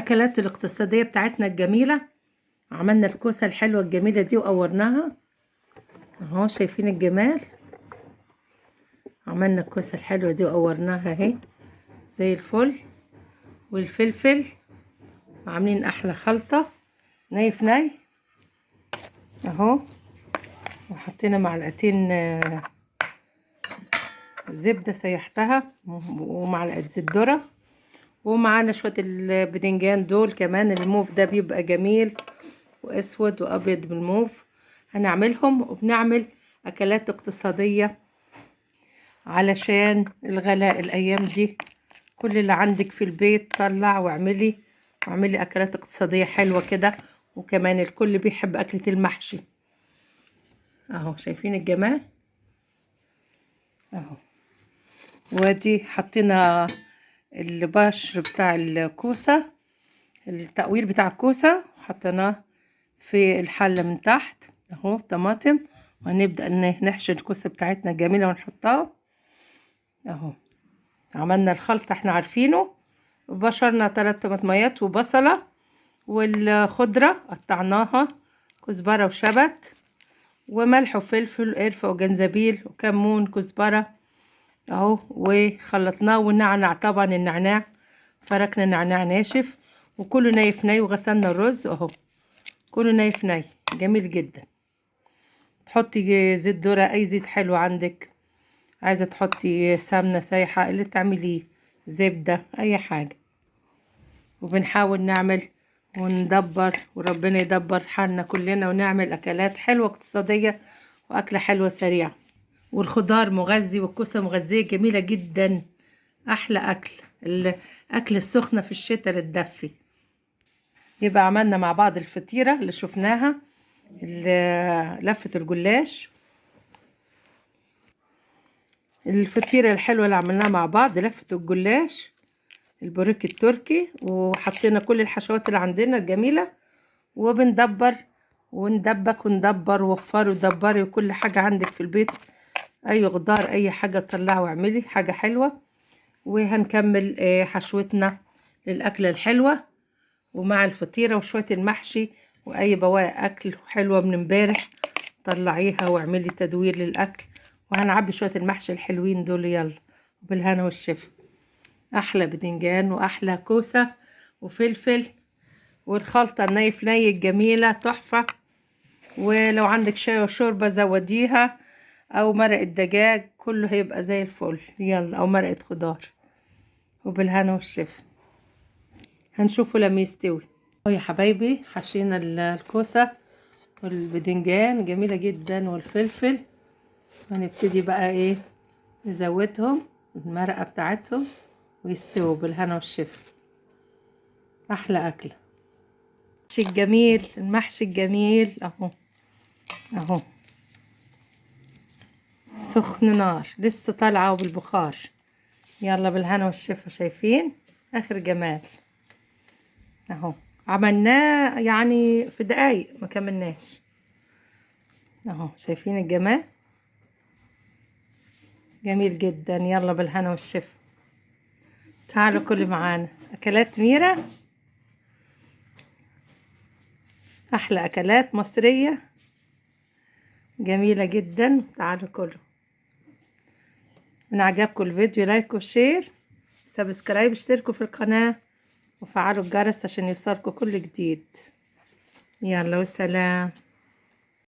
الأكلات الاقتصادية بتاعتنا الجميلة. عملنا الكوسة الحلوة الجميلة دي وقورناها اهو، شايفين الجمال. عملنا الكوسة الحلوة دي وقورناها اهي زي الفل، والفلفل، وعاملين احلى خلطة ني في ني اهو. وحطينا معلقتين زبدة سيحتها، ومعلقة زيت ذرة، ومعانا شوية البدنجان دول كمان. الموف ده بيبقى جميل واسود وابيض بالموف، هنعملهم. وبنعمل اكلات اقتصادية علشان الغلاء الايام دي. كل اللي عندك في البيت طلع واعملي اكلات اقتصادية حلوة كده. وكمان الكل بيحب اكلة المحشي اهو، شايفين الجمال اهو. وادي حطينا البشر بتاع الكوسة، التقوير بتاع الكوسة حطيناه في الحلة من تحت اهو، طماطم. وهنبدأ نحشي الكوسة بتاعتنا الجميلة ونحطها اهو. عملنا الخلطة احنا عارفينه. بشرنا 3 طماطميات وبصلة، والخضرة قطعناها، كزبرة وشبت وملح وفلفل وقرفة وجنزبيل وكمون كزبرة اهو. وخلطناه، والنعناع طبعا النعناع فركنا نعناع ناشف، وكله ني في ني. وغسلنا الرز اهو، كله ني في ني جميل جدا. تحطي زيت ذرة، اي زيت حلو عندك. عايزة تحطي سمنة سايحة اللي تعمليه، زبدة، اي حاجة. وبنحاول نعمل وندبر، وربنا يدبر حالنا كلنا، ونعمل اكلات حلوة اقتصادية واكلة حلوة سريعة. والخضار مغذي، والكوسة مغذية جميلة جدا. احلى اكل الاكل السخنة في الشتاء للدفي. يبقى عملنا مع بعض الفطيرة اللي شفناها، لفة الجلاش، الفطيرة الحلوة اللي عملناها مع بعض، لفة الجلاش، البوريك التركي. وحطينا كل الحشوات اللي عندنا الجميلة، وبندبر وندبك وندبر. وفري ودبري وكل حاجة عندك في البيت، اي خضار اي حاجة تطلعي واعملي حاجة حلوة. وهنكمل حشوتنا للأكلة الحلوة، ومع الفطيرة وشوية المحشي واي بواقي اكل حلوة من امبارح طلعيها واعملي تدوير للاكل. وهنعبي شوية المحشي الحلوين دول. يلا بالهنا والشفا. احلى بدنجان واحلى كوسة وفلفل، والخلطة الني في ني الجميلة تحفة. ولو عندك شاي وشوربة زوديها، او مرقة دجاج، كله هيبقى زي الفل. يلا، او مرقة خضار. وبالهنا والشفا. هنشوفه لما يستوي يا حبايبي. حشينا الكوسة والبدنجان جميلة جدا، والفلفل. هنبتدي بقى ايه، نزودهم المرقة بتاعتهم ويستووا. بالهنا والشفا. احلى اكلة المحشي الجميل، المحشي الجميل اهو اهو، سخن نار لسه طالعة وبالبخار. يلا بالهنا والشفا. شايفين اخر جمال اهو. عملناه يعني في دقايق ما كملناش اهو. شايفين الجمال جميل جدا. يلا بالهنا والشفا. تعالوا كلوا معانا اكلات ميرا، احلى اكلات مصرية جميلة جدا. تعالوا كلوا. من عجبكم الفيديو لايك وشير، سبسكرايب، اشتركوا في القناة وفعلوا الجرس عشان يوصلكوا كل جديد. يلا وسلام.